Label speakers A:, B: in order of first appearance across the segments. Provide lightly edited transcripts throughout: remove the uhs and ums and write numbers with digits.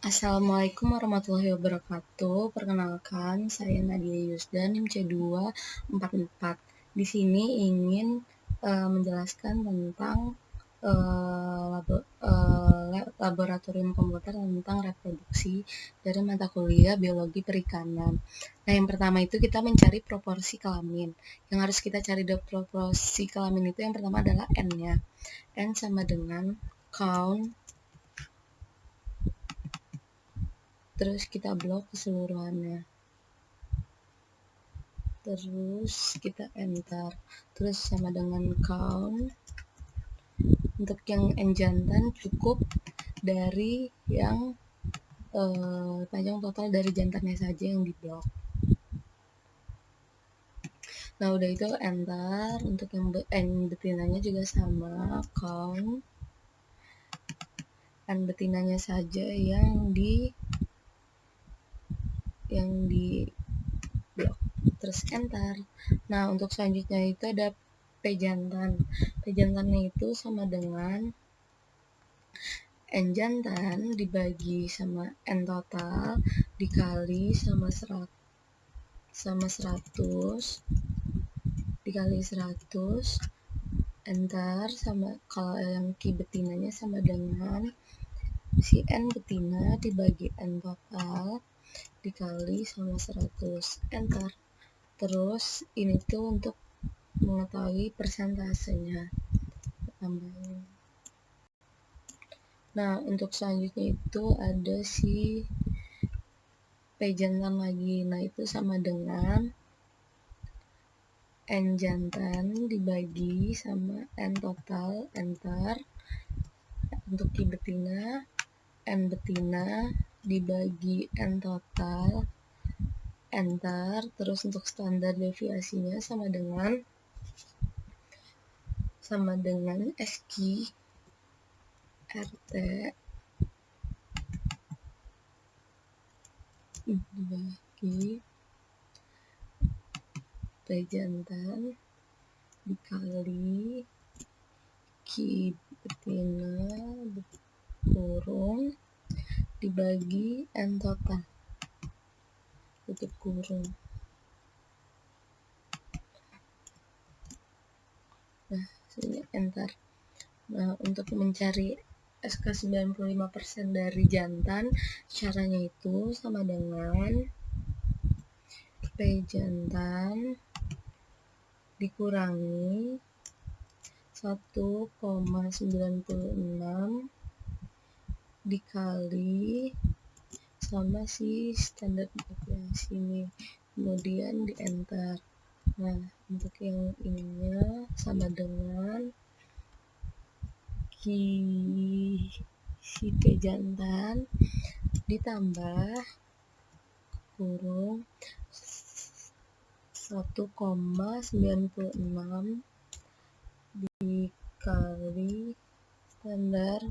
A: Assalamualaikum warahmatullahi wabarakatuh. Perkenalkan, saya Nadia Yusda, NIM C244. Di sini ingin menjelaskan tentang laboratorium komputer tentang reproduksi dari mata kuliah biologi perikanan. Nah, yang pertama itu kita mencari proporsi kelamin. Yang harus kita cari dari proporsi kelamin itu yang pertama adalah N-nya. N sama dengan count, terus kita blok keseluruhannya, terus kita enter, terus sama dengan count. Untuk yang N jantan cukup dari yang panjang total dari jantannya saja yang di blok. Nah, udah itu enter. Untuk yang N betinanya juga sama, count N betinanya saja yang di blok, terus enter. Nah, untuk selanjutnya itu ada P jantan. P jantannya itu sama dengan N jantan dibagi sama N total dikali sama 100 dikali 100 enter, sama kalau yang Q betinanya sama dengan si N betina dibagi N total dikali sama 100 enter. Terus ini tuh untuk mengetahui persentasenya. Tambahin. Nah, untuk selanjutnya itu ada si P jantan lagi. Nah, itu sama dengan N jantan dibagi sama N total, enter. Untuk Q betina, N betina dibagi N total, enter. Terus untuk standar deviasinya sama dengan SQ RT dibagi P jantan dikali Q betina kurung dibagi N total tutup kurung. Nah, sini enter. Nah, untuk mencari SK 95% dari jantan, caranya itu sama dengan P jantan dikurangi 1,96 dikali sama si standar deviasi ini, kemudian di enter. Nah, untuk yang ininya sama dengan si P jantan ditambah kurung 1,96 dikali standar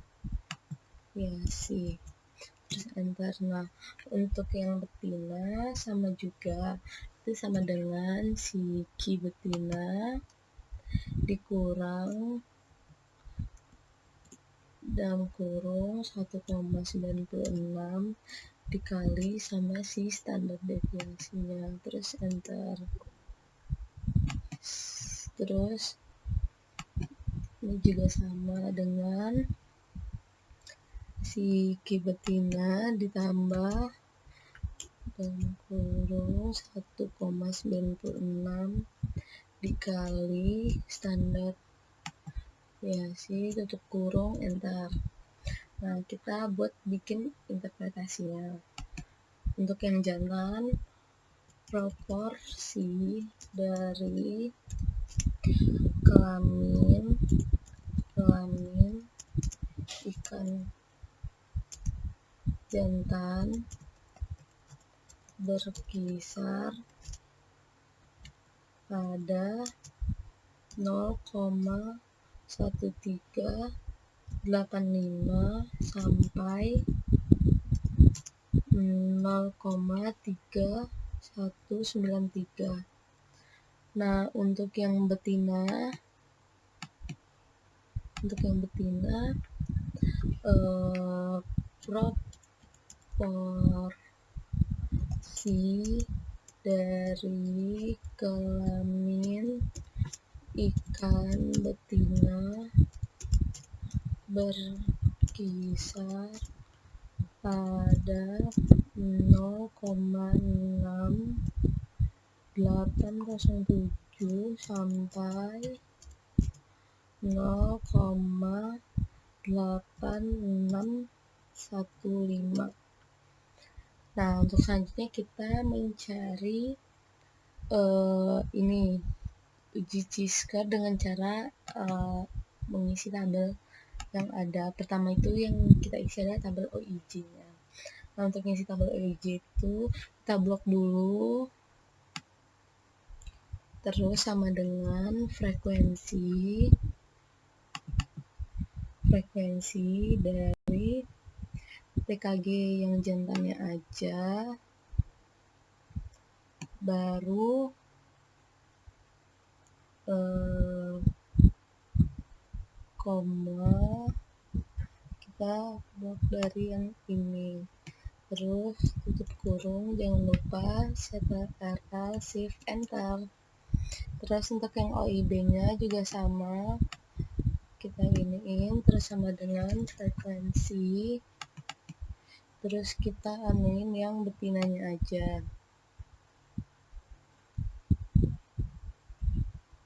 A: deviasi, terus enter. Nah, untuk yang betina sama juga, itu sama dengan si Q betina dikurang dalam kurung 1,96 dikali sama si standar deviasinya, terus enter. Terus ini juga sama dengan si Q betina ditambah dalam kurung 1,96 dikali standar deviasi tutup kurung enter. Nah, kita buat bikin interpretasinya. Untuk yang jantan, proporsi dari kelamin ikan jantan berkisar pada 0,1385 sampai 0,3193. Nah, untuk yang betina proporsi dari kelamin ikan betina berkisar pada 0,6807 sampai 0,8615. Nah, untuk selanjutnya kita mencari ini uji T-square dengan cara mengisi tabel yang ada. Pertama itu yang kita isi adalah tabel OIJ-nya. Nah, untuk mengisi tabel OIJ itu kita blok dulu, terus sama dengan frekuensi dari TKG yang jantannya aja, baru koma kita blok dari yang ini, terus tutup kurung, jangan lupa Ctrl Shift Enter. Terus untuk yang OIB nya juga sama, kita iniin terus sama dengan frekuensi, terus kita anuin yang betinanya aja,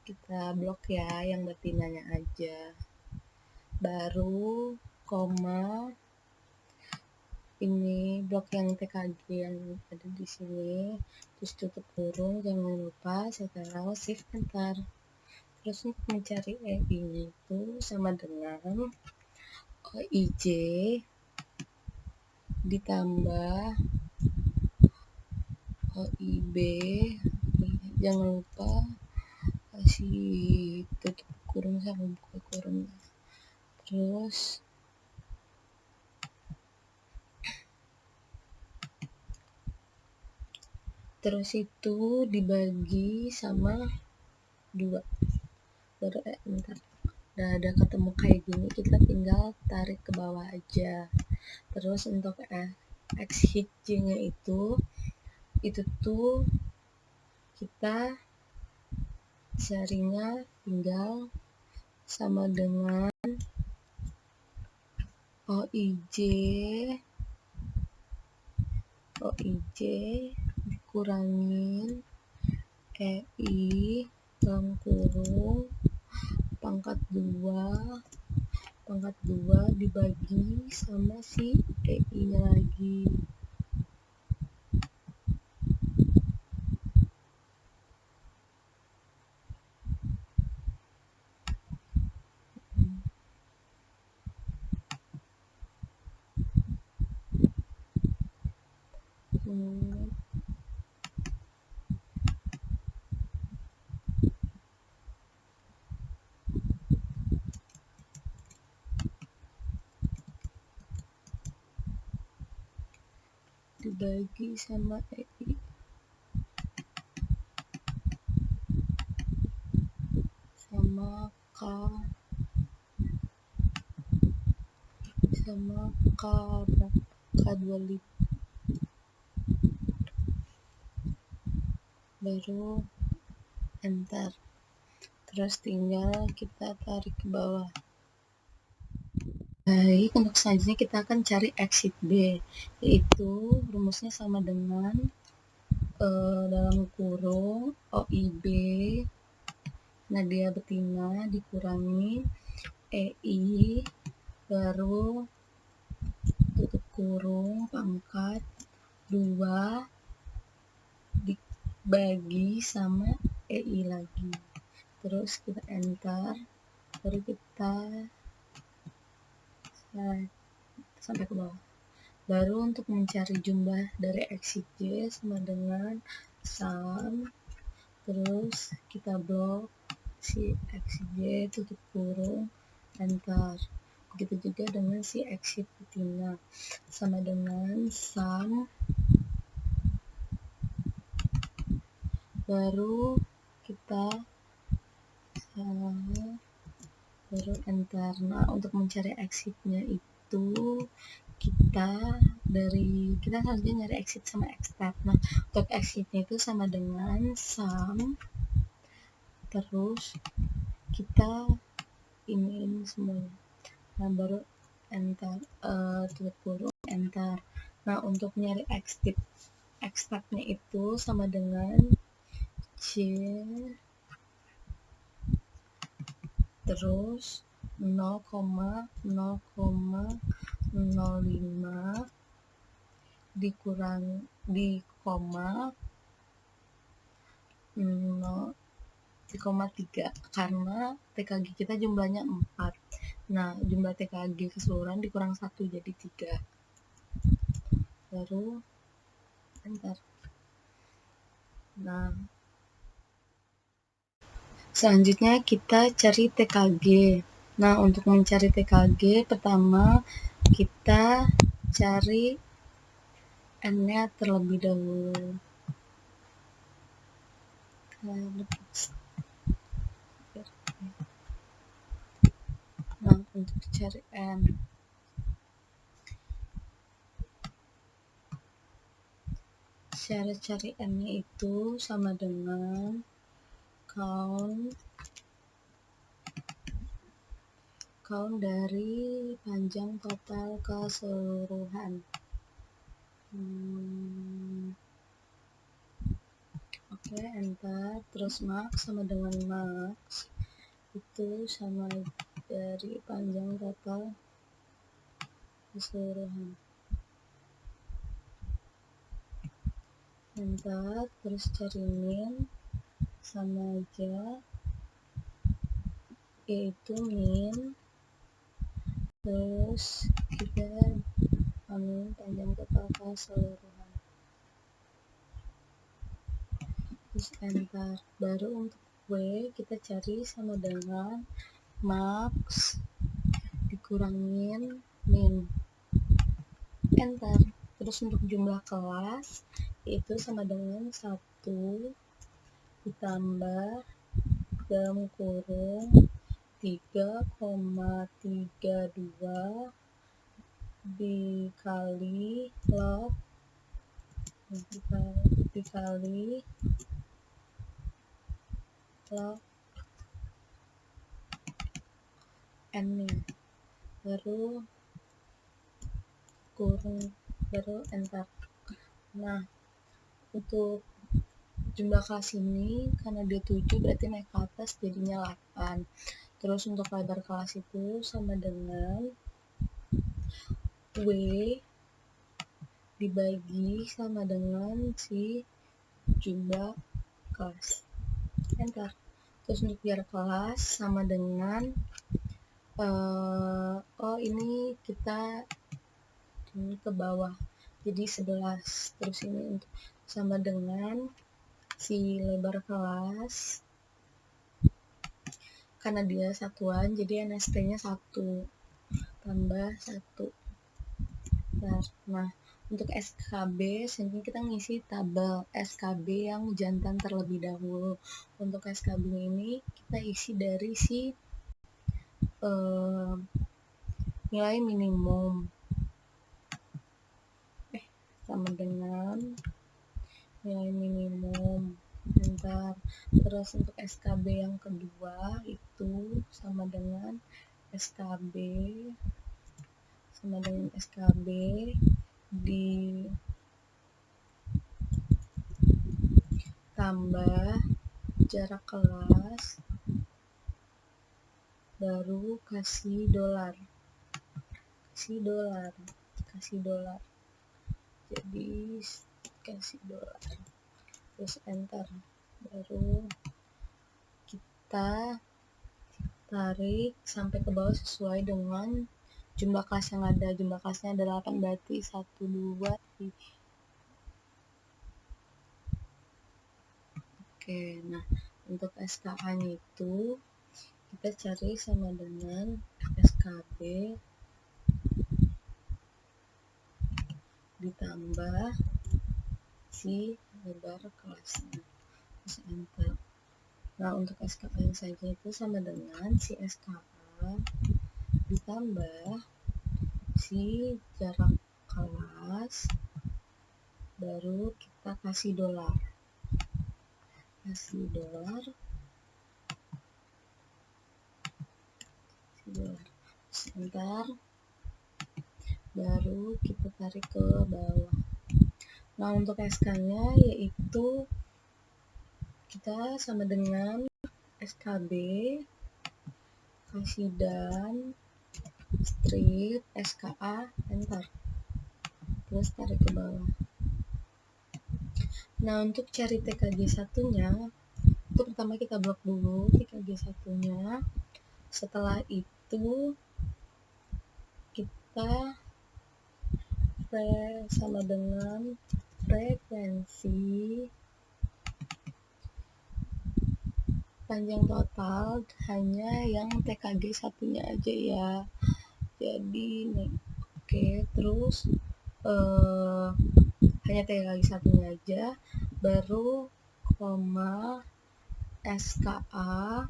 A: kita blok ya yang betinanya aja, baru koma ini blok yang TKG yang ada di sini, terus tutup kurung, jangan lupa Ctrl Shift Enter. Terus untuk mencari EI itu sama dengan OIJ ditambah OIB, jangan lupa kasih tutup kurung sama buka kurung, terus itu dibagi sama 2, baru enter. Udah ada ketemu kayak gini, kita tinggal tarik ke bawah aja. Terus untuk X hit J nya itu tuh kita carinya tinggal sama dengan OIJ dikurangin EI dalam kurung pangkat 2 dibagi sama si EI nya lagi. Dibagi sama EI sama K25, baru enter. Terus tinggal kita tarik ke bawah. Baik, untuk selanjutnya kita akan cari exit B, yaitu rumusnya sama dengan dalam kurung OIB Nadia betina dikurangi EI, baru tutup kurung pangkat 2 dibagi sama EI lagi, terus kita enter, baru kita sampai ke bawah. Baru untuk mencari jumlah dari exit J sama dengan sum, terus kita blok si exit J, tutup kurung, enter. Begitu juga dengan si exit betina, sama dengan sum, baru kita baru enter. Nah, untuk mencari exitnya itu kita selanjutnya nyari exit sama extract. Nah, untuk exitnya itu sama dengan sum, terus kita ini semuanya. Nah, baru enter, tutup kurung, enter. Nah, untuk nyari extractnya itu sama dengan C terus 0,0,05 dikurang di koma 0,3 karena TKG kita jumlahnya 4. Nah, jumlah TKG keseluruhan dikurang 1 jadi 3. Baru enter. Nah, selanjutnya kita cari TKG. Nah, untuk mencari TKG pertama kita cari N-nya terlebih dahulu. Nah, untuk cari N, cara cari N-nya itu sama dengan count dari panjang total keseluruhan. Oke, enter. Terus max sama dengan max itu sama dari panjang total keseluruhan. Enter. Terus cari min sama aja, yaitu min terus kita ambil panjang total keseluruhan. Terus enter. Baru untuk W kita cari sama dengan max dikurangin min, enter. Terus untuk jumlah kelas itu sama dengan 1 ditambah dalam kurung 3,32 dikali log N-nya, baru kurung, baru enter. Nah, untuk jumlah kelas ini karena dia 7 berarti naik ke atas jadinya 8. Terus untuk lebar kelas itu sama dengan W dibagi sama dengan si jumlah kelas, enter. Terus untuk biar kelas sama dengan ini kita ini ke bawah jadi 11. Terus ini untuk sama dengan si lebar kelas karena dia satuan jadi NST-nya 1 tambah 1. Nah, untuk SKB selanjutnya kita ngisi tabel SKB yang jantan terlebih dahulu. Untuk SKB ini kita isi dari si nilai minimum sama dengan nilai minimum, bentar. Terus untuk SKB yang kedua itu sama dengan SKB ditambah jarak kelas baru kasih dolar, jadi kasih dolar, terus enter. Baru kita tarik sampai ke bawah sesuai dengan jumlah kelas yang ada. Jumlah kelasnya ada 8 berarti 1, 2, 3. Oke, nah untuk SKA-nya itu kita cari sama dengan SKB ditambah si lebar kelasnya, terus enter. Nah, untuk SKA yang saja itu sama dengan si SKA ditambah frekuensi, jarak kelas, baru kita kasih dolar. Sebentar, baru kita tarik ke bawah. Nah, untuk SK-nya yaitu kita sama dengan SKB, kasih dan, strip, SKA, enter. Terus tarik ke bawah. Nah, untuk cari TKG satunya, itu pertama kita blok dulu TKG satunya. Setelah itu kita sama dengan frekuensi panjang total hanya yang TKG satunya aja ya. Jadi nih, oke, terus hanya TKG satunya aja, baru koma SKA,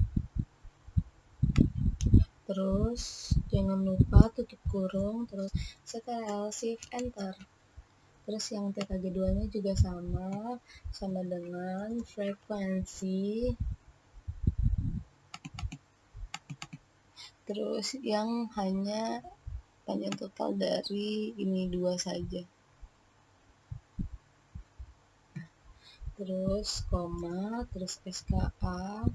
A: terus jangan lupa tutup kurung, terus setel, shift, enter. Terus yang TKG 2 nya juga sama dengan frekuensi, terus yang hanya panjang total dari ini 2 saja. Terus koma, terus SKA,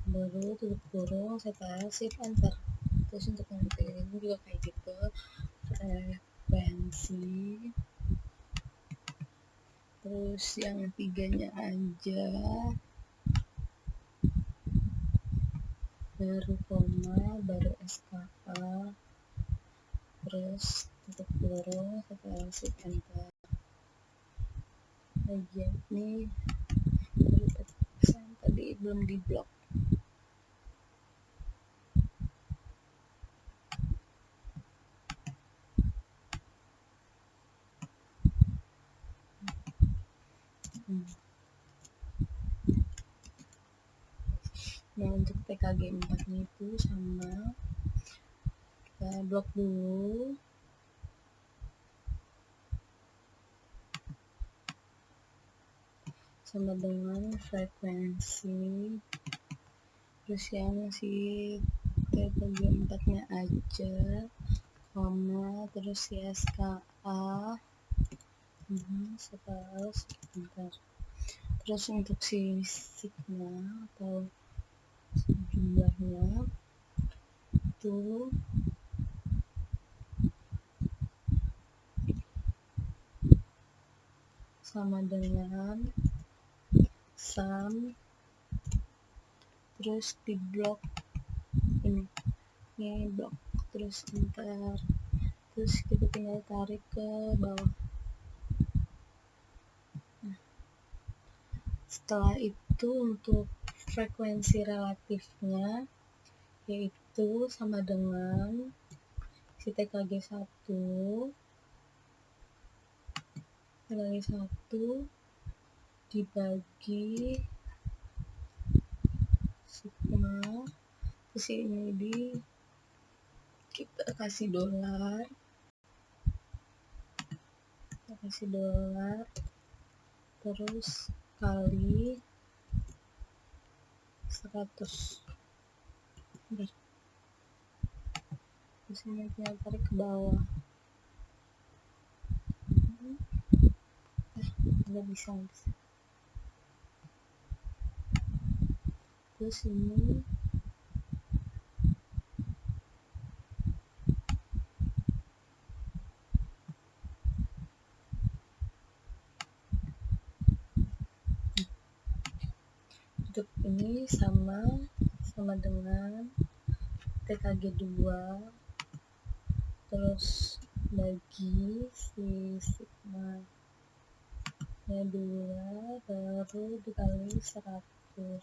A: baru tutup kurung, setel, shift, enter. Terus untuk yang ini juga kayak gitu, frekuensi, terus yang 3-nya aja, baru koma, baru SKA, terus tutup kurung, setel, shift, enter. Ini tadi belum di blok. Nah, untuk TKG 4 nya itu sama, kita blok dulu. Sama dengan frekuensi, terus yang si TKG 4 nya aja, koma, terus si SKA, setelah sebentar. Terus untuk si sigma atau jumlahnya itu sama dengan sum, terus di blok ini blok, terus enter. Terus kita tinggal tarik ke bawah. Nah, setelah itu untuk frekuensi relatifnya yaitu sama dengan si TKG 1 dibagi sigma, terus ini kita kasih dolar, terus kali 100. Terus ini kita tarik ke bawah. Nggak bisa. Terus ini untuk ini sama dengan TKG 2, terus bagi si sigma nya 2, baru dikali 100.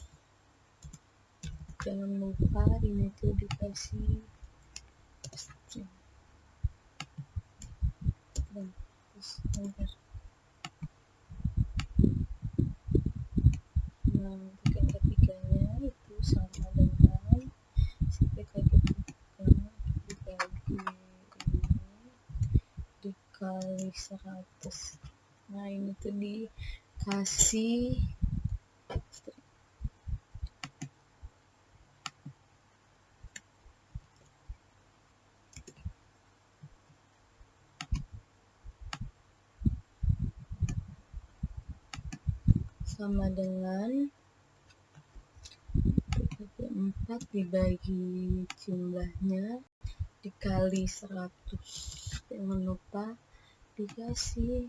A: Jangan lupa ini tuh dikasih string. Terus enter. Nah, untuk yang ketiganya itu sama dengan si TKG dikali 100. Nah ini tuh dikasih sama dengan 4 dibagi jumlahnya dikali 100. Jangan lupa dikasih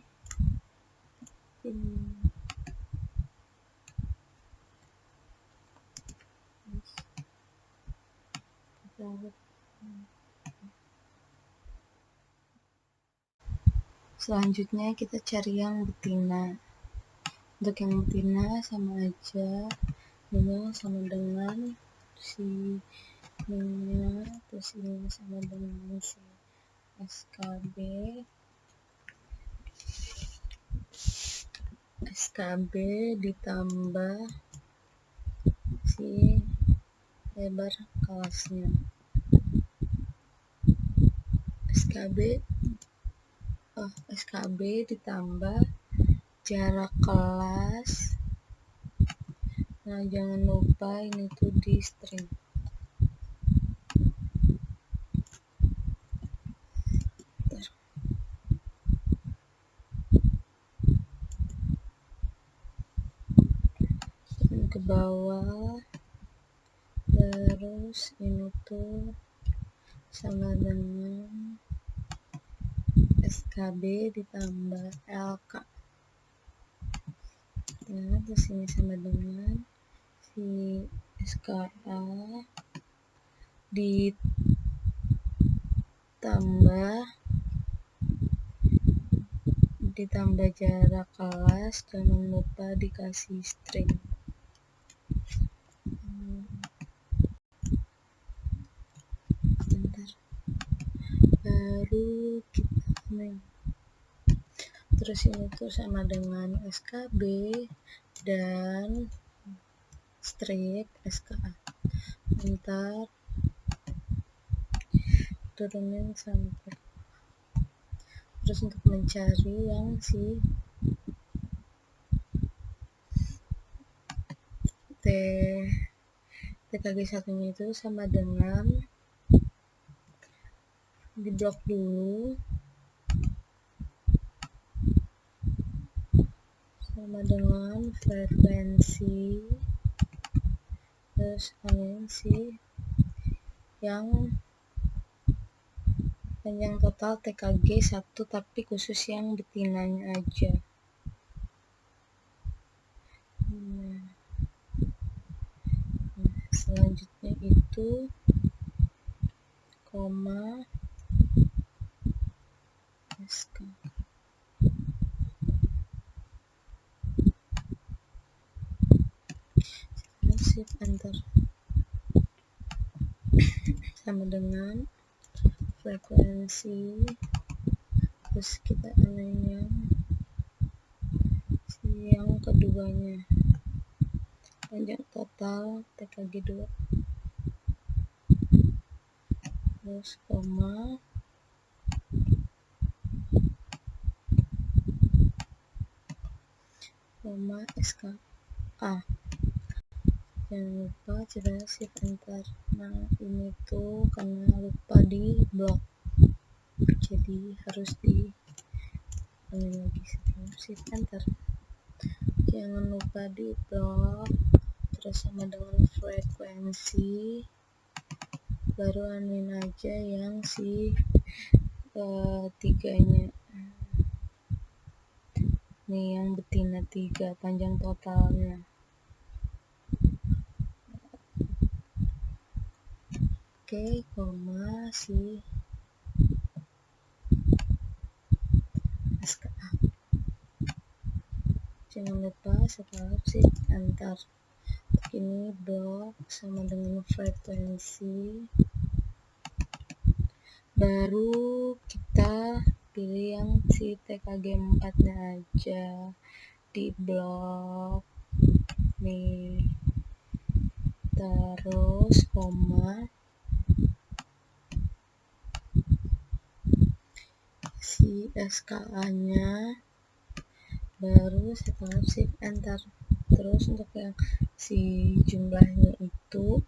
A: ini. Selanjutnya kita cari yang betina. Untuk yang betina sama aja, ini sama dengan si ininya, terus ini sama dengan si SKB ditambah si lebar kelasnya. SKB ditambah jarak kelas. Nah jangan lupa ini tuh di string. Ini ke bawah, terus ini tuh sama dengan SKB ditambah LK. Nah terus ini sama dengan si SKA ditambah jarak kelas, jangan lupa dikasih string. Baru kita terus ini tuh sama dengan SKB dan strip SKA. Ntar turunin sampai. Terus untuk mencari yang si TKG satunya itu sama dengan di blok dulu sama dengan frekuensi, terus si yang panjang total TKG 1 tapi khusus yang betinanya aja. Selanjutnya itu koma SK. Shift enter sama dengan frekuensi, terus kita align yang keduanya, panjang total TKG 2, terus koma SKA. Jangan lupa cara shift enter. Nah ini tuh karena lupa di blok, jadi harus di lagi shift enter. Jangan lupa di blok, terus sama dengan frekuensi, baru anuin aja yang si tiganya. Nih yang betina 3 panjang totalnya. Oke, koma si SKA. Jangan lupa setelah shift enter. Ini blok sama dengan frekuensi, baru kita pilih yang si TKG 4 nya aja di blok nih, terus koma si SKA-nya, baru setelah shift enter. Terus untuk yang si jumlahnya itu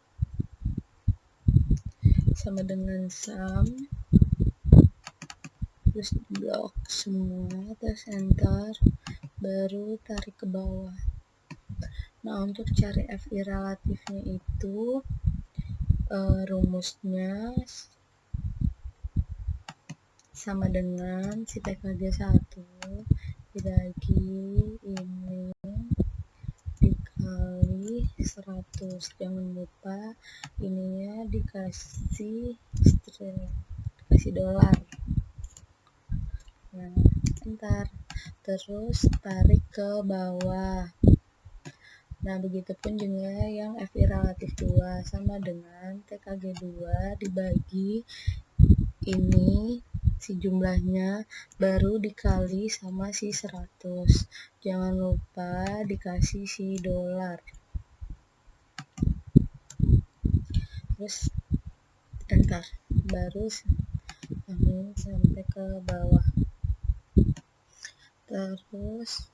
A: sama dengan sum, terus blok semua, terus enter, baru tarik ke bawah. Nah, untuk cari FI relatifnya itu rumusnya sama dengan si TKG 1 dibagi ini dikali 100. Jangan lupa ininya dikasih string, dikasih dolar. Nah, enter, terus tarik ke bawah. Nah, begitupun juga yang FI relatif 2 sama dengan TKG 2 dibagi ini si jumlahnya, baru dikali sama si 100. Jangan lupa dikasih si dolar. Terus enter, baru sampai ke bawah. Terus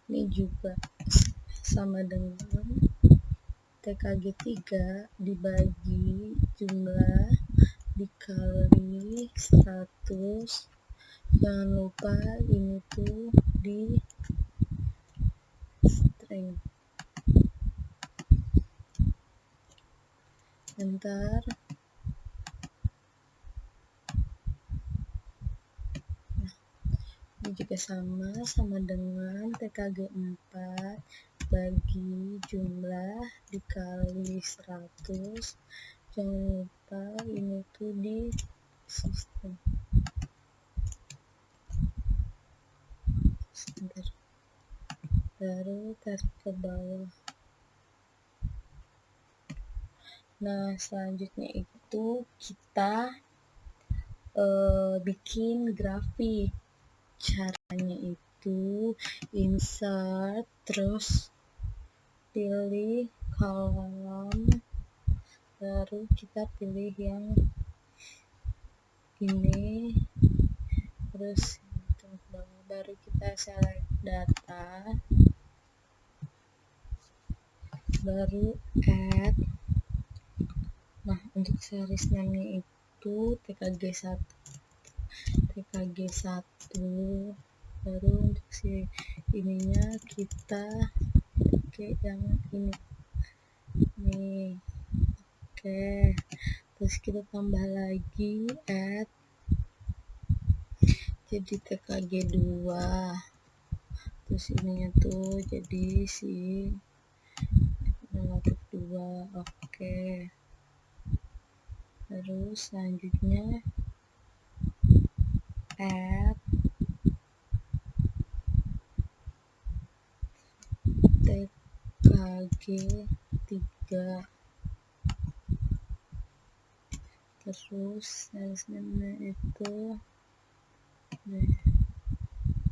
A: ini juga sama dengan TKG 3 dibagi jumlah dikali 100. Jangan lupa ini tuh di string. Enter. Nah, ini juga sama dengan TKG 4 bagi jumlah dikali 100. Jangan lupa ini tuh di sistem. Sebentar. Baru tarik ke bawah. Nah, selanjutnya itu kita bikin grafik. Caranya itu insert, terus pilih kolom, baru kita pilih yang ini, terus baru kita select data, baru add. Nah, untuk series name-nya itu TKG 1, baru untuk si ininya kita pakai yang ini nih. Oke, terus kita tambah lagi add jadi TKG 2, terus ininya tuh jadi si relatif 2. Oke, terus selanjutnya add TKG 3, terus selanjutnya itu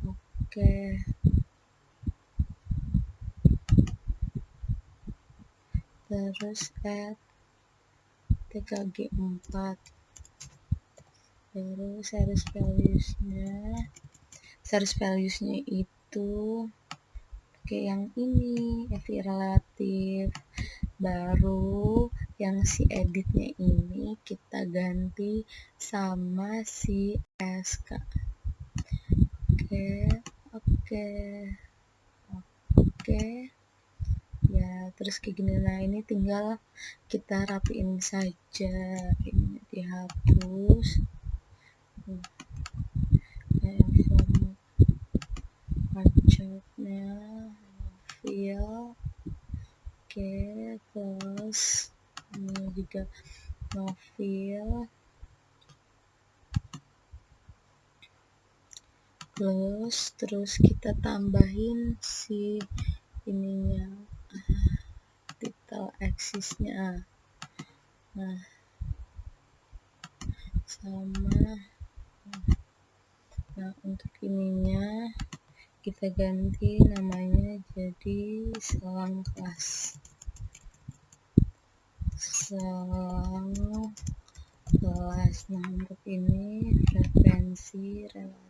A: oke, terus add TKG 4, baru series values-nya itu pakai yang ini FI relatif, baru yang si editnya ini kita ganti sama si SK. Oke ya, terus kayak gini. Nah, ini tinggal kita rapiin saja, ini dihapus. Chartnya fill. Oke, terus ini juga no fill, terus kita tambahin si ininya, title axisnya. Nah, sama. Nah, untuk ininya kita ganti namanya jadi selang kelas. Nah, untuk ini referensi frekuensi relatif.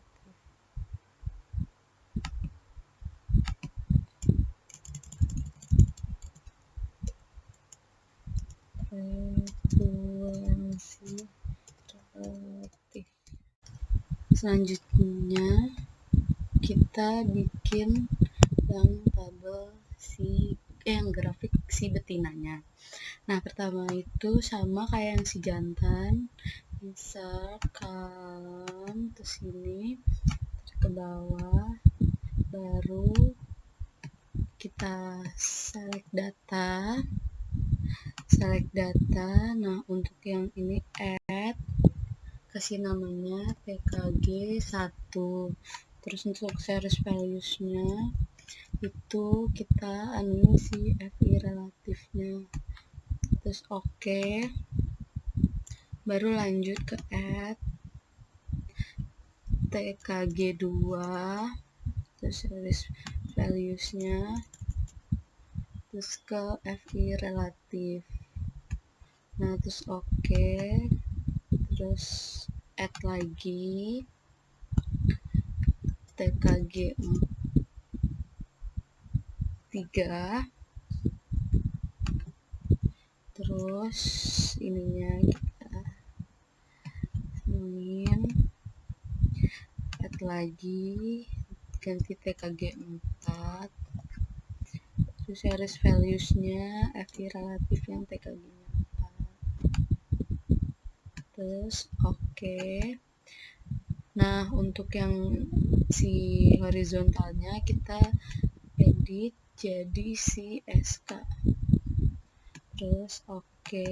A: Selanjutnya kita bikin yang tabel yang grafik si betinanya. Nah, pertama itu sama kayak yang si jantan, insert column, terus ini ke bawah, baru kita select data. Nah, untuk yang ini add, kasih namanya tkg 1. Terus untuk series values-nya itu kita anuin si fi relatifnya, terus oke. Baru lanjut ke add tkg 2, terus series values-nya, terus ke fi relatif. Nah, terus oke, terus add lagi tkg 3, terus ininya kita anuin, add lagi, ganti tkg 4, terus series values-nya fi relatif yang tkg nya 4, terus oke. Nah, untuk yang si horizontalnya kita edit jadi si SK, terus oke.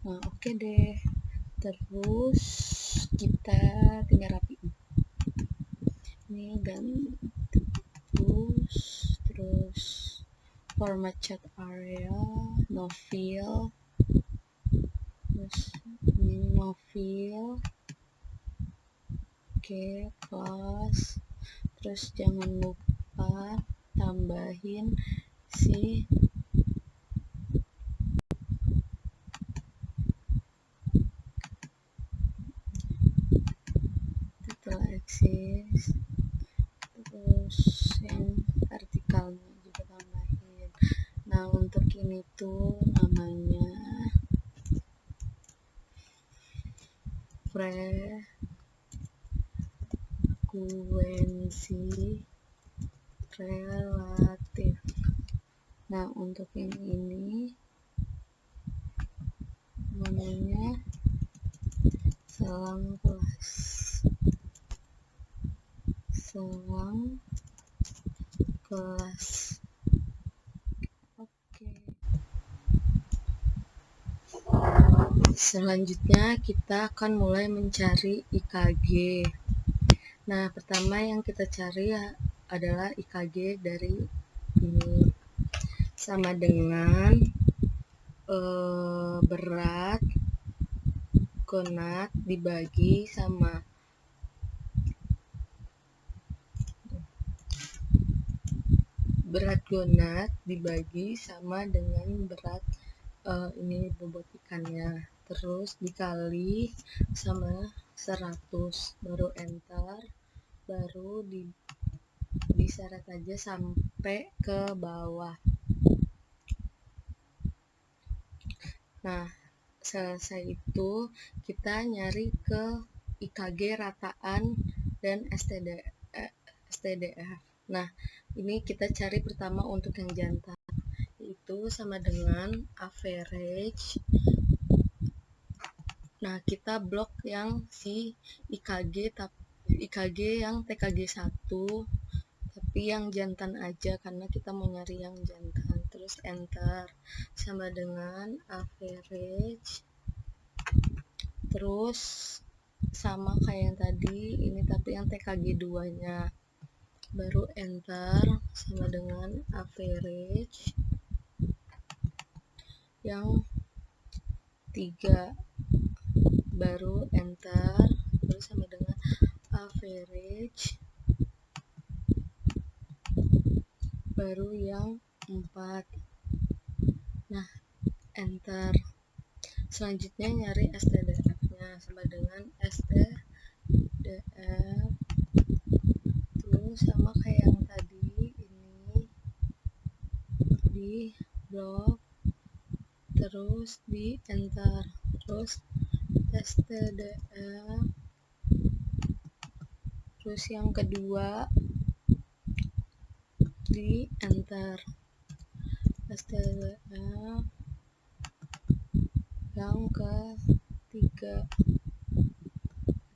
A: Nah, oke deh. Terus kita tinggal rapiin ini, ganti terus format chat area, no fill, terus ini no fill, oke, class. Terus jangan lupa tambahin si title axis, terus yang vertikalnya juga tambahin. Nah, untuk ini tuh namanya frekuensi relatif. Nah, untuk yang ini namanya selang kelas. Oke. Selanjutnya kita akan mulai mencari IKG. Nah, pertama yang kita cari adalah IKG dari ini, sama dengan berat gonad dibagi sama dengan berat ini bobot ikannya, terus dikali sama 100, baru enter, baru diseret aja sampai ke bawah. Nah, selesai itu kita nyari ke IKG rataan dan STDF. Nah, ini kita cari pertama untuk yang jantan, itu sama dengan average. Nah, kita blok yang si IKG yang tkg 1, tapi yang jantan aja karena kita mau nyari yang jantan. Terus enter, sama dengan average, terus sama kayak yang tadi ini tapi yang tkg 2 nya, baru enter, sama dengan average yang 3, baru enter, terus sama dengan average baru yang 4. Nah, enter. Selanjutnya nyari STDF nya, sama dengan STDF df terus sama kayak yang tadi ini di blok, terus di enter, terus stdf, terus yang kedua di enter, stdf yang ketiga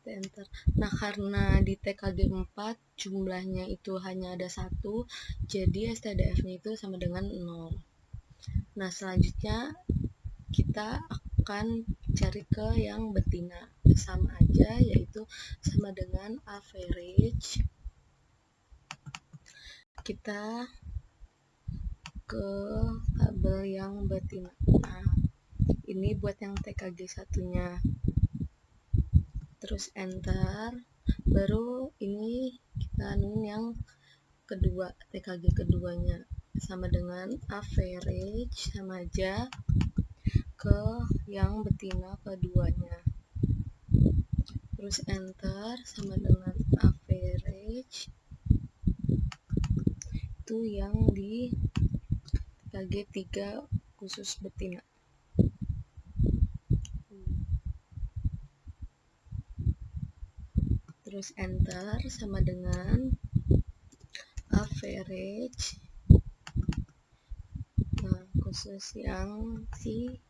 A: di enter. Nah, karena di TKG 4 jumlahnya itu hanya ada 1, jadi STDF-nya itu sama dengan 0. Nah, selanjutnya kita akan cari ke yang betina, sama aja, yaitu sama dengan average. Kita ke tabel yang betina. Nah, ini buat yang TKG satunya, terus enter, baru ini kita anuin yang kedua, TKG keduanya sama dengan average, sama aja, ke yang betina keduanya, terus enter, sama dengan average, itu yang di TKG 3 khusus betina. Terus enter, sama dengan average, nah khusus yang si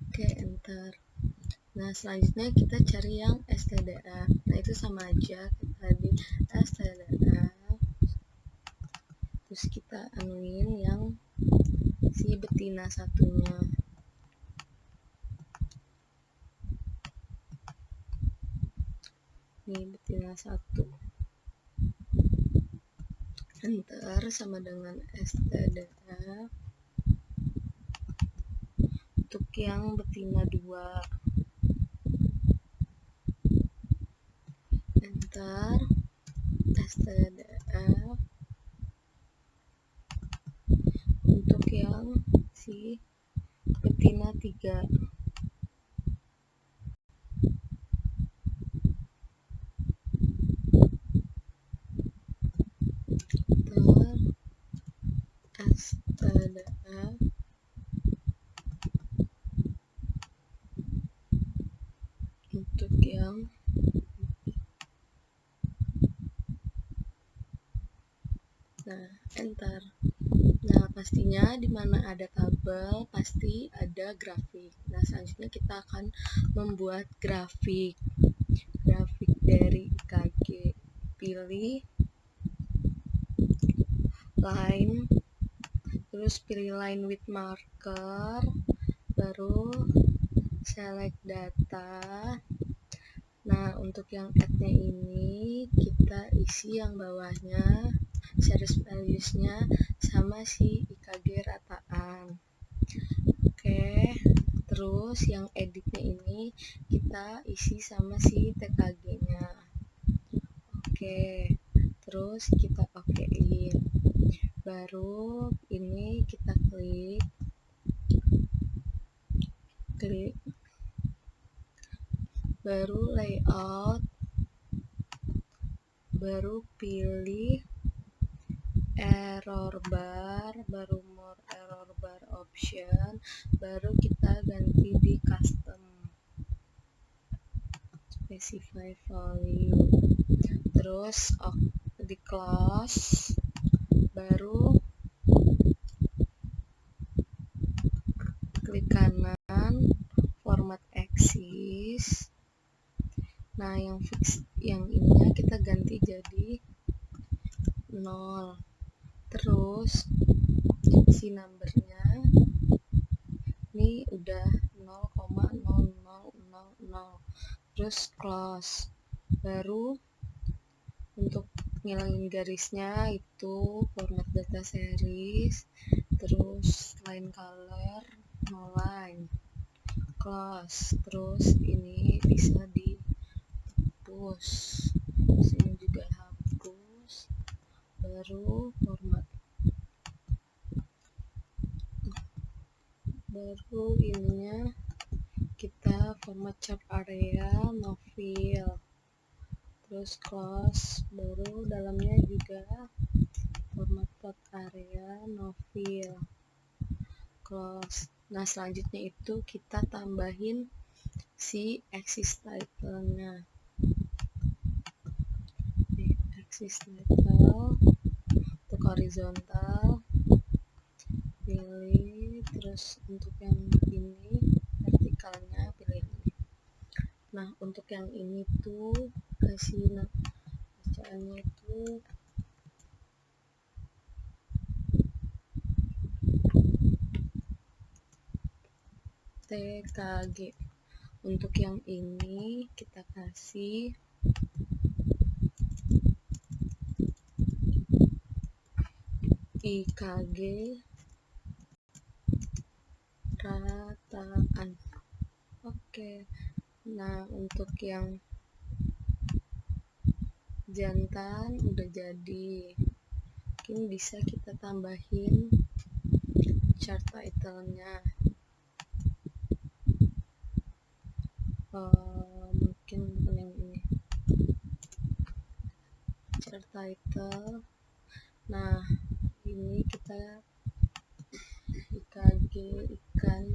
A: oke, enter. Nah, selanjutnya kita cari yang STDF. Nah, itu sama aja kayak tadi, STDF, terus kita anuin yang si betina satunya. Ini betina 1. Enter, sama dengan STDF untuk yang betina 2. Enter, STDF untuk yang si betina 3. STDF untuk yang nah, enter. Nah, pastinya di mana ada tabel pasti ada grafik. Nah, selanjutnya kita akan membuat grafik dari IKG. Pilih line, terus pilih line with marker, baru select data. Nah, untuk yang add-nya ini kita isi yang bawahnya, series values-nya sama si IKG rataan. Oke, terus yang edit-nya ini kita isi sama si TKG-nya. Oke, terus kita okein. Baru ini kita klik, baru layout, baru pilih error bar, baru more error bar option, baru kita ganti di custom specify value, terus di close, baru klik kanan format axis. Nah, yang fix yang ininya kita ganti jadi 0, terus si numbernya ini udah 0,0000, terus close, baru untuk ngilangin garisnya itu format data series, terus line color no line, close, terus ini bisa dihapus, sini juga hapus, baru format, baru ininya kita format chart area, no fill, terus close, baru dalamnya juga format plot area, no fill, close. Nah, selanjutnya itu kita tambahin si axis title-nya. Axis title untuk horizontal, pilih, terus untuk yang ini vertikalnya pilih ini. Nah, untuk yang ini tuh kasih bacaannya itu TKG. Untuk yang ini kita kasih IKG rataan. Oke. Nah, untuk yang jantan udah jadi. Mungkin bisa kita tambahin chart title-nya. Mungkin yang ini. Chart title. Nah, ini kita IKG ikan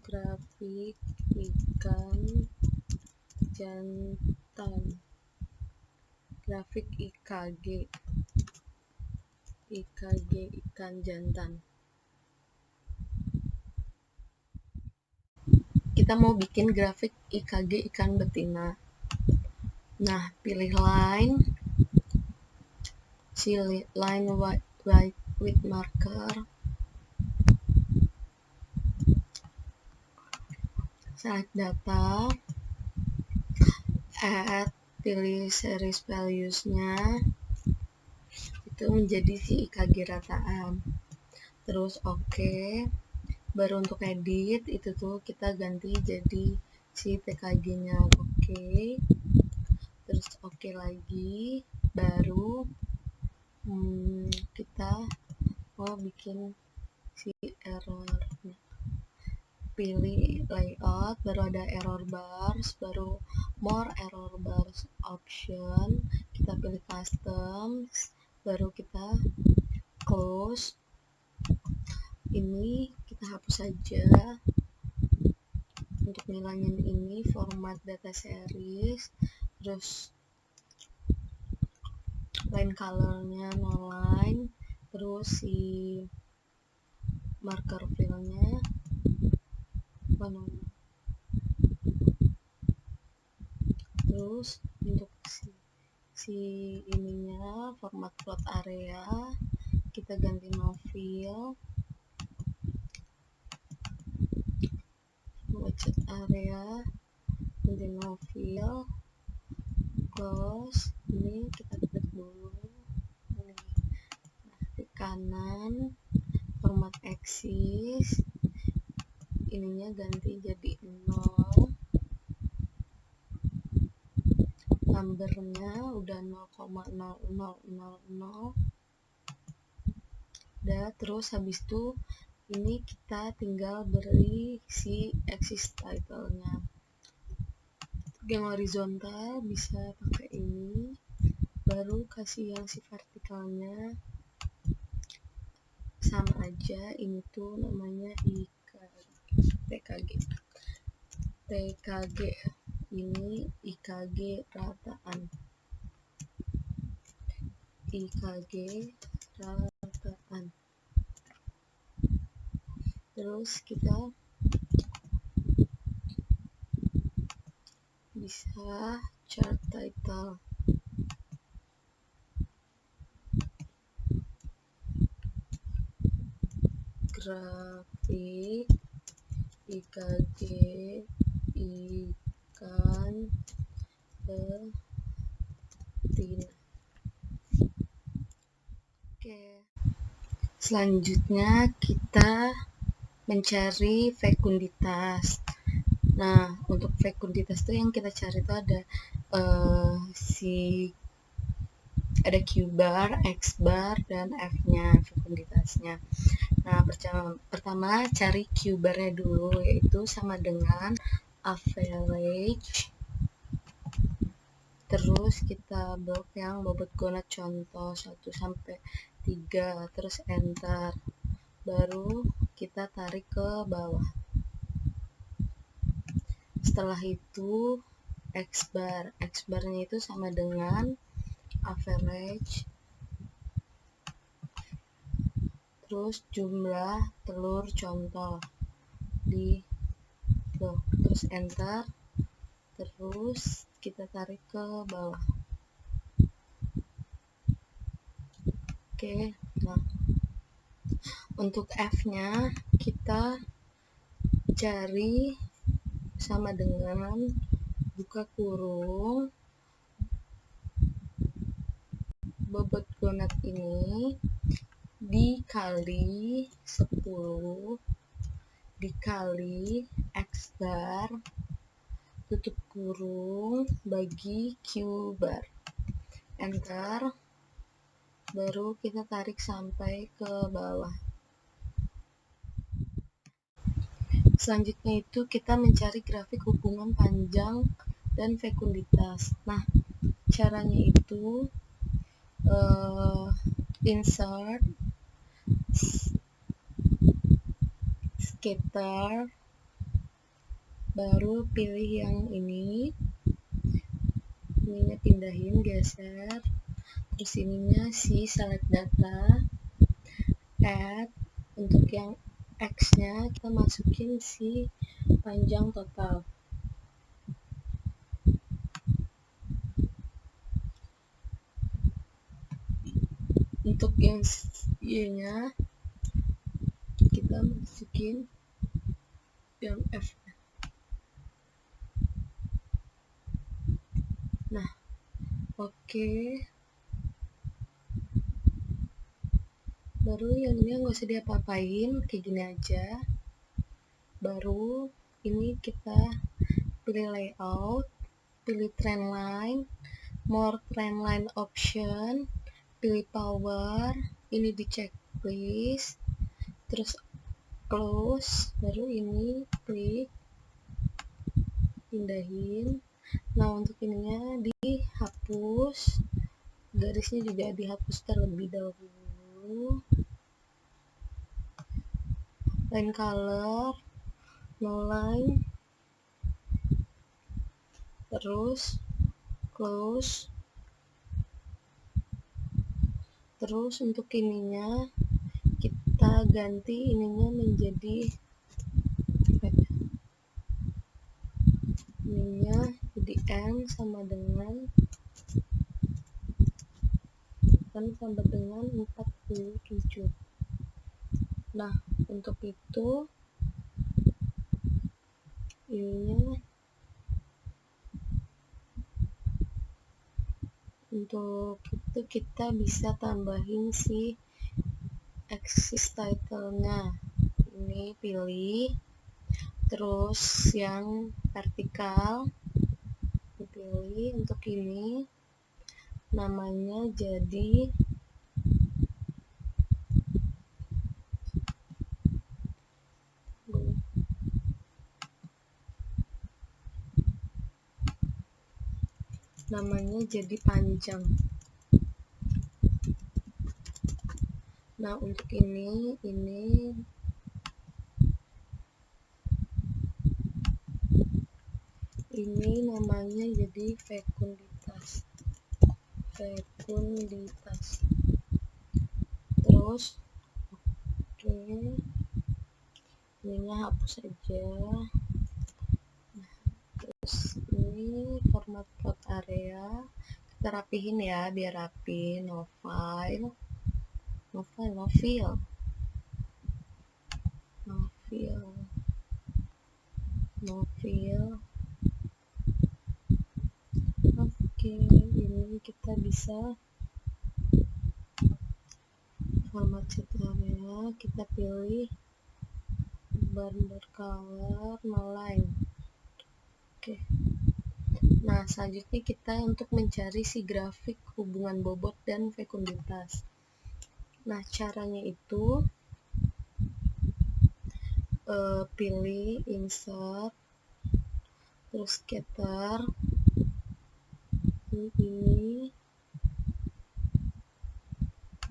A: grafik ikan jantan, grafik IKG ikan jantan. Kita mau bikin grafik IKG ikan betina. Nah, pilih line, si line white with marker, select data, add, pilih series values-nya, itu menjadi si IKG rataan. Terus oke. Baru untuk edit itu tuh kita ganti jadi si TKG-nya. Oke. Terus oke lagi. Baru kita mau bikin si errornya. Pilih layout, baru ada error bars, baru more error bars option, kita pilih custom, baru kita close. Ini kita hapus saja. Untuk ngilangin ini format data series, terus line colornya no line, terus si marker fill-nya terus untuk si ininya format plot area kita ganti no fill, budget area ganti no fill, close. Ini kita klik dulu ini. Nah, di kanan format axis ininya ganti jadi 0, numbernya udah 0,0000. Udah, terus habis itu ini kita tinggal beri si axis title-nya. Yang horizontal bisa pakai ini, baru kasih yang si vertikalnya sama aja. Ini tuh namanya TKG. Ini IKG rataan. IKG rataan. Terus kita bisa chart title. Grafik IKG ikan betina. Oke. Selanjutnya kita mencari fekunditas. Nah, untuk fekunditas tuh yang kita cari tuh ada ada Q bar, X bar, dan F-nya, fekunditasnya. Nah, pertama cari Q bar-nya dulu, yaitu sama dengan average. Terus kita blok yang bobot gonad contoh 1 sampai 3, terus enter. Baru kita tarik ke bawah. Setelah itu X bar. X bar-nya itu sama dengan average. Terus jumlah telur contoh di blok. Terus enter. Terus kita tarik ke bawah. Oke, nah untuk F-nya kita cari sama dengan buka kurung bobot gonad ini dikali 10 dikali X bar tutup kurung bagi Q bar, enter. Baru kita tarik sampai ke bawah. Selanjutnya itu kita mencari grafik hubungan panjang dan fekunditas. Nah, caranya itu insert, scatter, baru pilih yang ininya pindahin, geser, terus ininya si select data, add. Untuk yang X nya kita masukin si panjang total. Untuk yang Y nya kita masukin yang F. Nah, oke. Baru yang ini nggak usah diapa-apain, kayak gini aja. Baru ini kita pilih layout, pilih trend line, more trend line option, pilih power, ini di checklist, terus close, baru ini klik, pindahin. Nah, untuk ininya dihapus, garisnya juga dihapus terlebih dahulu. Line color, no line, terus close. Terus untuk ininya kita ganti ininya menjadi ininya jadi N sama dengan 47. Nah, untuk itu ininya untuk itu kita bisa tambahin si axis title-nya. Ini pilih, terus yang vertikal dipilih. Untuk ini namanya jadi panjang. Nah, untuk ini namanya jadi fekunditas. Terus oke, ininya hapus aja. Terus ini format plot area kita rapihin ya, biar rapi. No file, oke. Ini kita bisa format set area, kita pilih bar color, no line, Oke. Nah, selanjutnya kita untuk mencari si grafik hubungan bobot dan fekunditas. Nah, caranya itu pilih insert, terus scatter, ini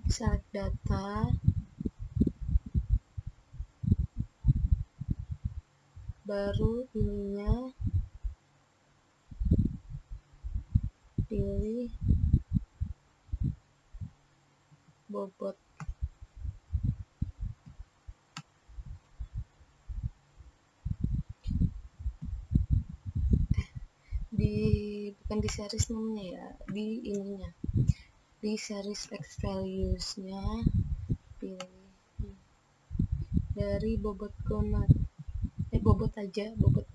A: select data, baru ininya pilih bobot. Bukan di series namanya ya, di ininya, di series text values-nya pilih dari bobot donat, bobot aja, bobot.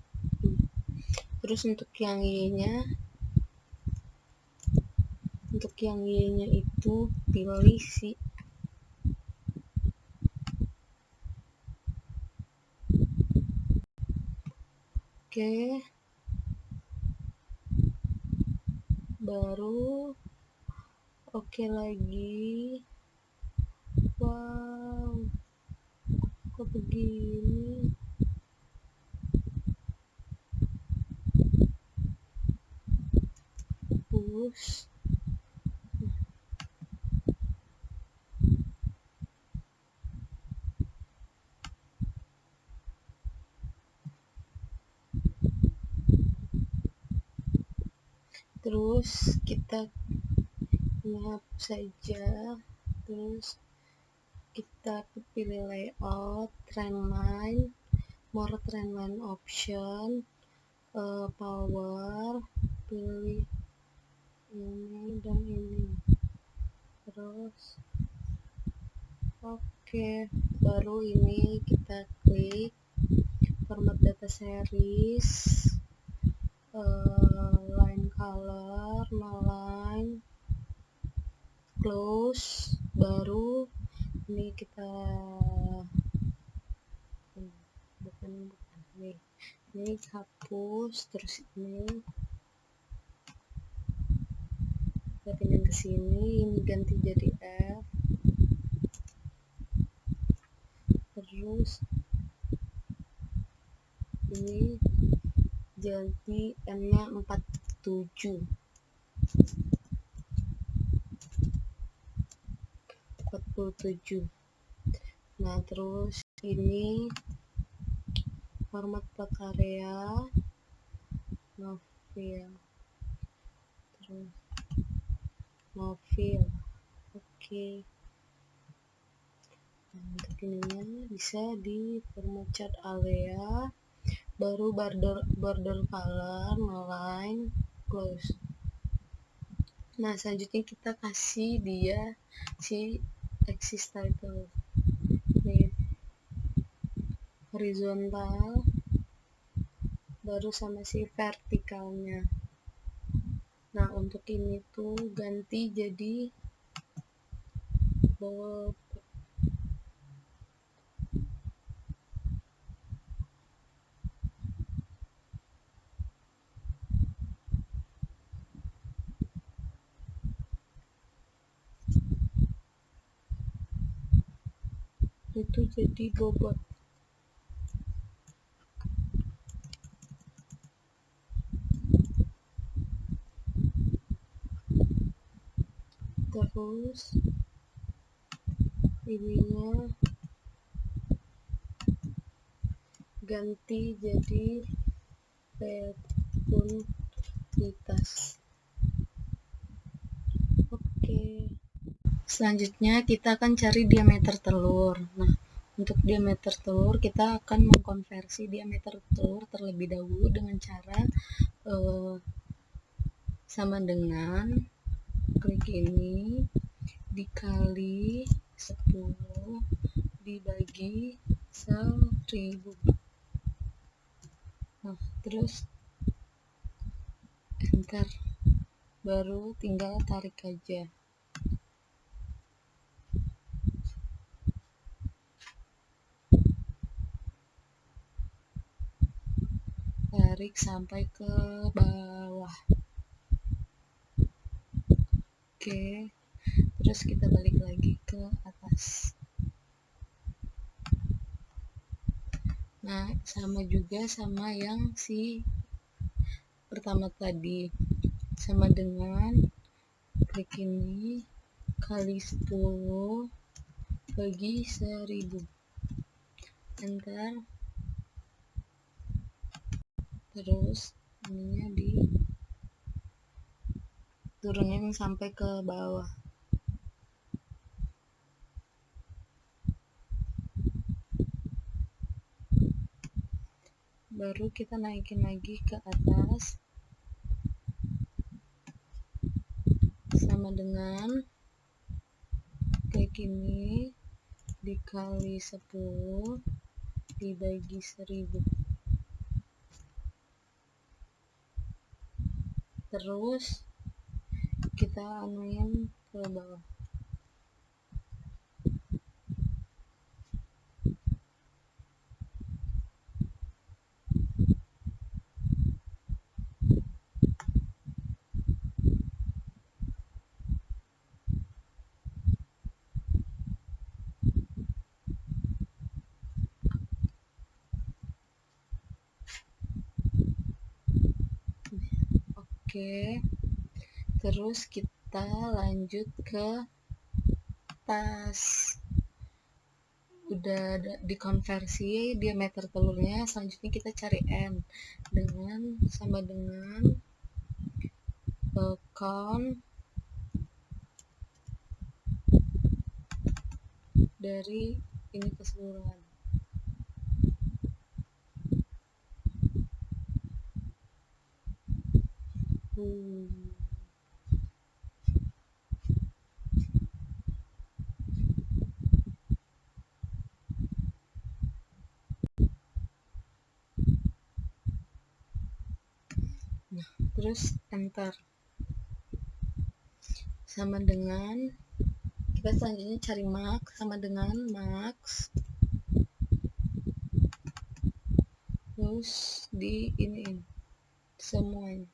A: Terus untuk yang y-nya itu pilih si oke, baru oke lagi. Wow, kok begini? Push. Terus kita hapus saja, terus kita pilih layout, trendline, more trendline option, power, pilih ini dan ini, terus oke, baru ini kita klik format data series, line color, no line, close, baru ini kita bukan nih, ini hapus, terus ini kita pindah ke sini, ini ganti jadi F, terus ini jadi M-nya 47. Nah, terus ini format plot area, no fill, terus no fill. Oke. Nah, untuk ininya bisa di format chart area, baru border color, no line, close. Nah, selanjutnya kita kasih dia si axis title, nih horizontal, baru sama si vertikalnya. Nah, untuk ini tuh ganti jadi bold, itu jadi bobot. Terus ininya ganti jadi fekunditas. Oke. Selanjutnya kita akan cari diameter telur. Nah, untuk diameter telur kita akan mengkonversi diameter telur terlebih dahulu dengan cara sama dengan klik ini dikali 10 dibagi 1000. Nah, terus enter, baru tinggal tarik aja. tarik sampai ke bawah. Oke, terus kita balik lagi ke atas. Nah, sama juga sama yang si pertama tadi, sama dengan klik ini kali 10 bagi 1000, enter, terus ininya di turunin sampai ke bawah. Baru kita naikin lagi ke atas, sama dengan kayak gini dikali 10 dibagi 1000. Terus kita anuin ke bawah. Oke, terus kita lanjut ke tas. Udah dikonversi diameter telurnya, selanjutnya kita cari N dengan sama dengan count dari ini keseluruhan. Nah, terus enter, sama dengan kita selanjutnya cari max, sama dengan max, terus di ini semuanya.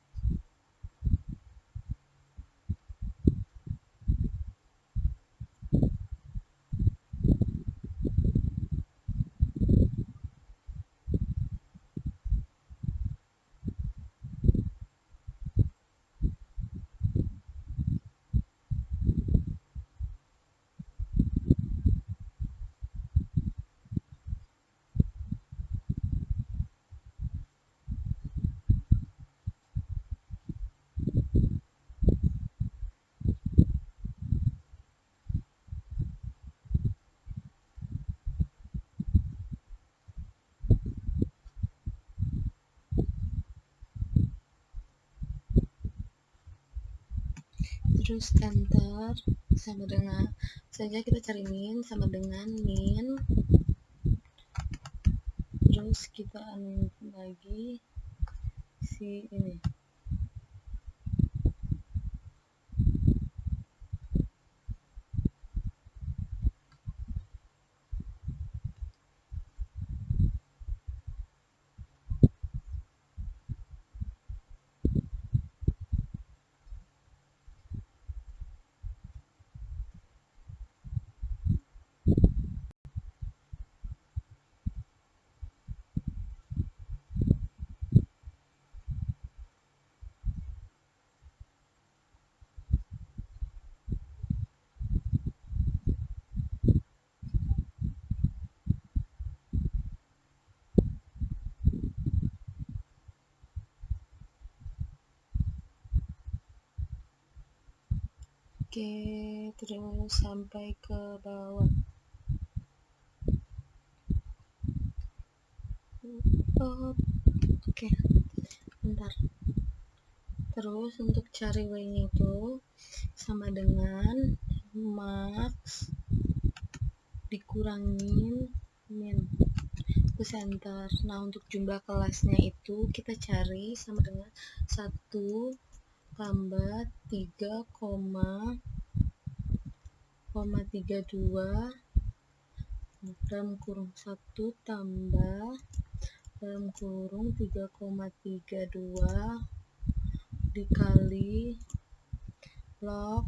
A: Terus enter, sama dengan saja kita cari min, sama dengan min, terus kita anuin lagi si ini. Oke, terus sampai ke bawah. Oke, bentar. Terus untuk cari Y-nya itu sama dengan max dikurangin min, terus enter. Nah, untuk jumlah kelasnya itu kita cari sama dengan 1 tambah 3,32 dalam kurung 1 tambah dalam kurung 3,32 dikali log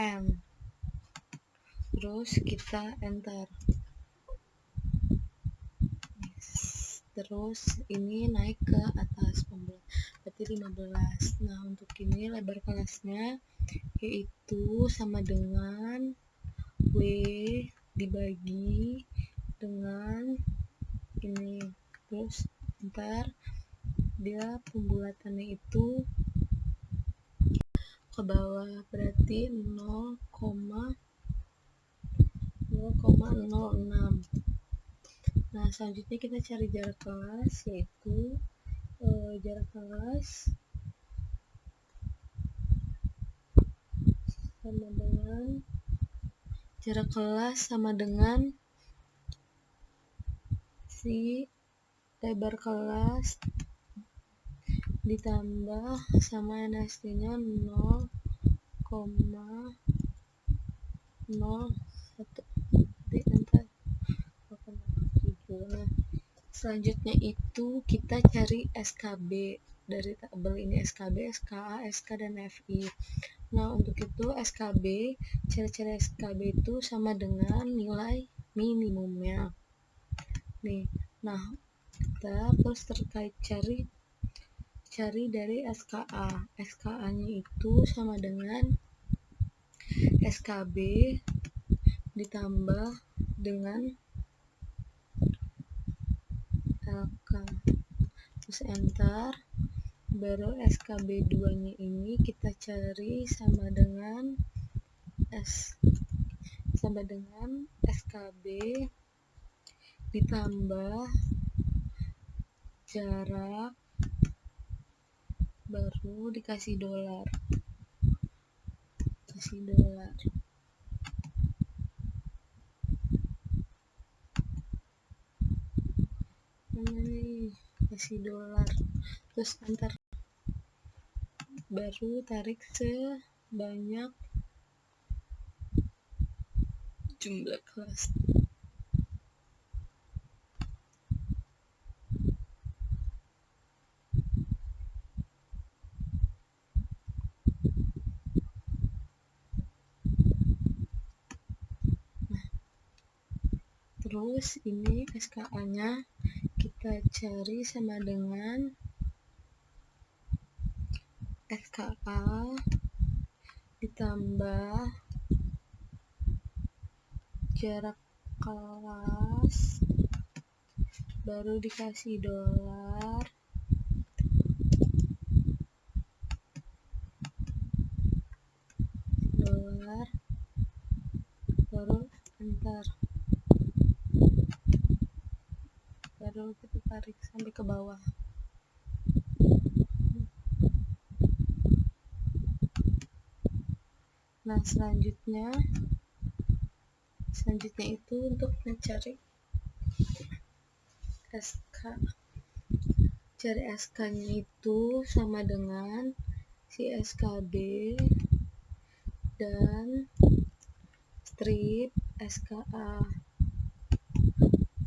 A: n, terus kita enter. Terus ini naik ke atas pembulat, berarti 15. Nah, untuk ini lebar kelasnya yaitu sama dengan W dibagi dengan ini, terus ntar dia pembulatannya itu ke bawah, berarti 0,06. Nah, selanjutnya kita cari jarak kelas, yaitu jarak kelas sama dengan si lebar kelas ditambah sama NSD-nya 0,01 di enter 0,7. Nah, selanjutnya itu kita cari SKB dari tabel ini, SKB, SKA, SK, dan FI. Nah, untuk itu SKB, ciri-ciri SKB itu sama dengan nilai minimumnya. Nih, nah kita terus terkait cari dari SKA. SKA-nya itu sama dengan SKB ditambah dengan LK, terus enter. Baru SKB 2 nya ini kita cari sama dengan SKB ditambah jarak baru dikasih dolar. Kasih dolar, terus enter. Baru tarik sebanyak jumlah kelas. Terus ini SKA-nya kita cari sama dengan SKA ditambah jarak kelas baru dikasih dolar, baru enter. Baru kita tarik sampai ke bawah. Nah, selanjutnya itu untuk mencari SK. Cari SK-nya itu sama dengan si SKB dan strip SKA.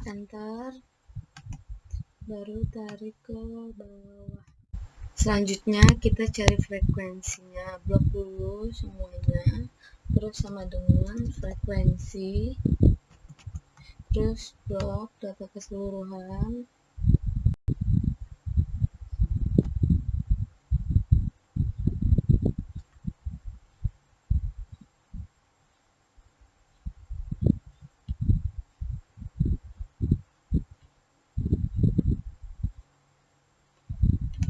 A: Enter. Baru tarik ke bawah. Selanjutnya kita cari frekuensinya. Blok dulu semuanya, terus sama dengan frekuensi, terus blok data keseluruhan,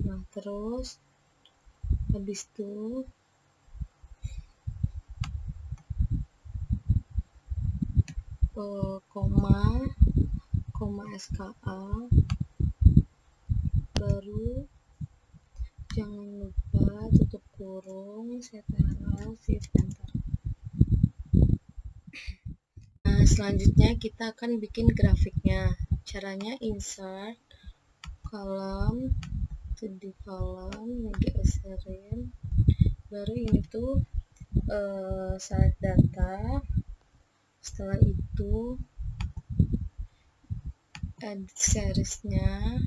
A: nah terus habis itu koma SKA, baru jangan lupa tutup kurung, ctrl shift enter. Nah, selanjutnya kita akan bikin grafiknya. Caranya insert kolom, di kolom geserin, baru ini tuh select data. Setelah itu edit seriesnya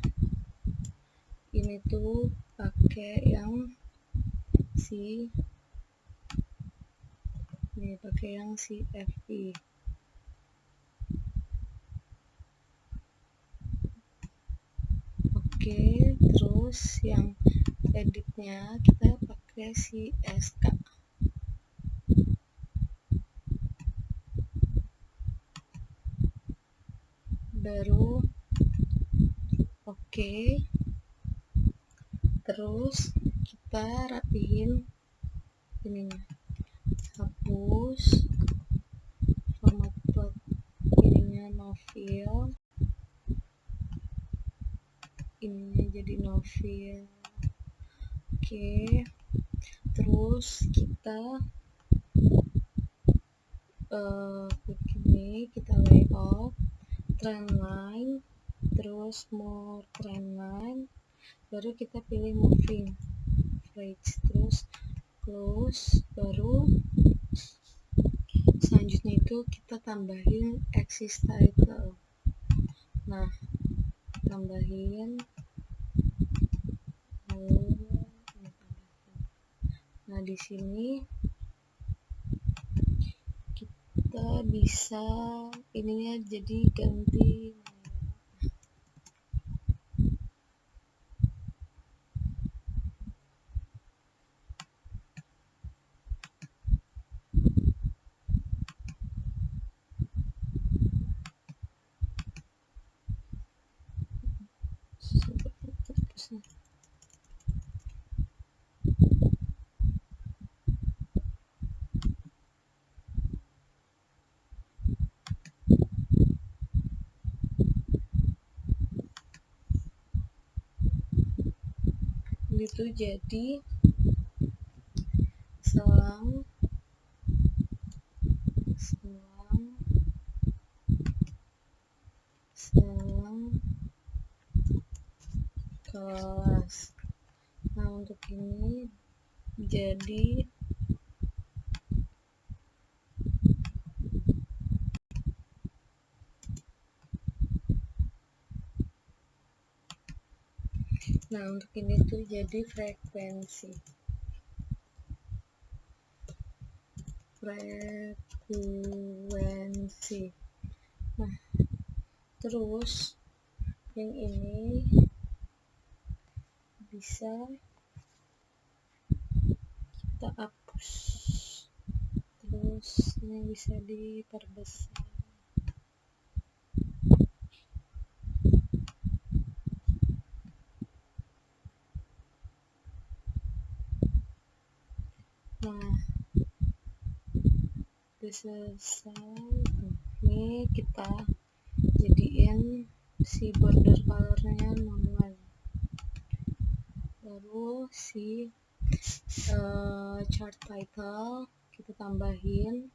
A: ini tuh pakai yang si FI. Oke, terus yang editnya kita pakai si SK. Baru oke. Terus kita rapihin ininya. Hapus format plot ininya novil. Ininya jadi novil. Oke. Terus kita klik ini, kita layout trendline, terus more trendline, baru kita pilih moving average, terus close, baru selanjutnya itu kita tambahin axis title. Nah, tambahin, lalu nah di sini kita bisa ininya jadi ganti itu jadi selang kelas. Nah, untuk ini jadi frekuensi. Nah, terus yang ini bisa kita hapus, terus ini bisa diperbesar. Nah, udah selesai. Ini kita jadiin si border colornya non-white, baru si chart title kita tambahin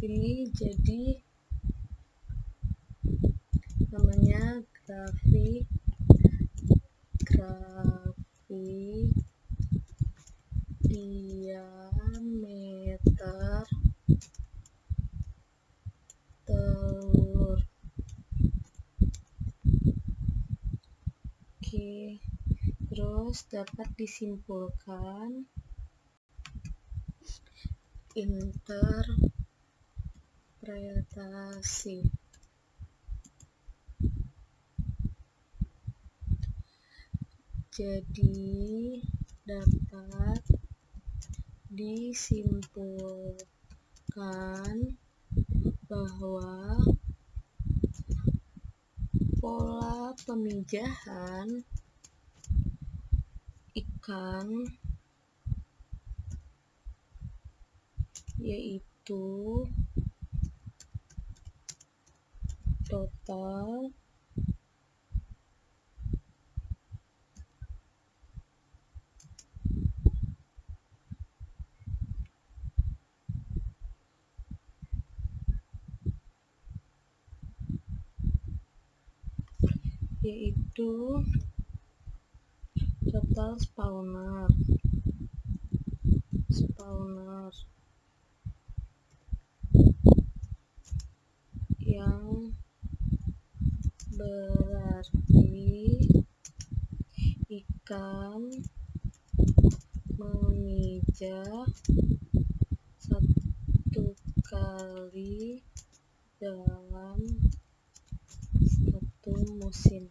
A: ini jadi namanya grafik diameter telur. Oke, terus dapat disimpulkan interpretasi. Jadi dapat disimpulkan bahwa pola pemijahan ikan yaitu total yaitu total spawner yang berarti ikan memijah satu kali dalam satu musim.